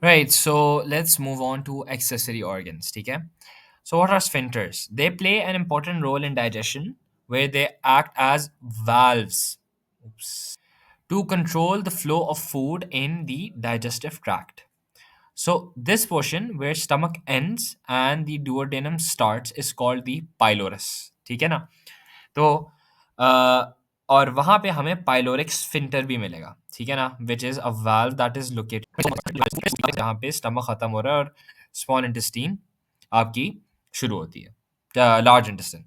Right, so let's move on to accessory organs. Okay. So, what are sphincters? They play an important role in digestion where they act as valves to control the flow of food in the digestive tract. So, this portion where stomach ends and the duodenum starts is called the pylorus. ठीक है ना? तो और वहां पे हमें pyloric sphincter भी मिलेगा, ठीक है ना, which is a valve that is located जहाँ पे स्टमक खत्म हो रहा है और स्मॉल इंटेस्टीन आपकी शुरू होती है, लार्ज इंटेस्टाइन,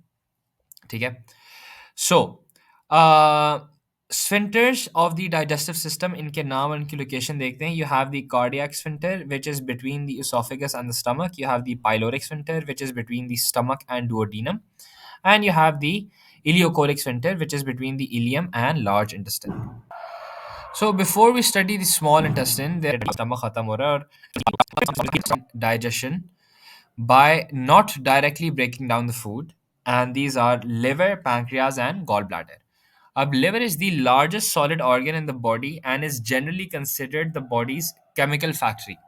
ठीक है। So sphincters of the digestive system, इनके नाम और इनकी लोकेशन देखते हैं। You have the cardiac sphincter which is between the esophagus and the stomach. You have the pyloric sphincter which is between the stomach and duodenum, and you have the ileochoric sphincter which is between the ileum and large intestine. So before we study the small intestine, there stomach khatam ho raha hai, और digestion by not directly breaking down the food, and these are liver, pancreas, and gallbladder. Liver is the largest solid organ in the body and is generally considered the body's chemical factory.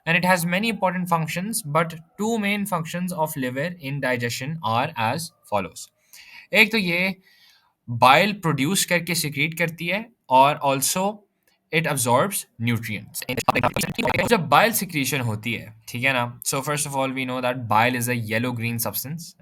And it has many important functions, but two main functions of liver in digestion are as follows. एक तो ये bile produce करके secrete करती है, और also it absorbs nutrients. जब bile secretion होती है, ठीक है ना, so first of all we know that bile is a yellow green substance, and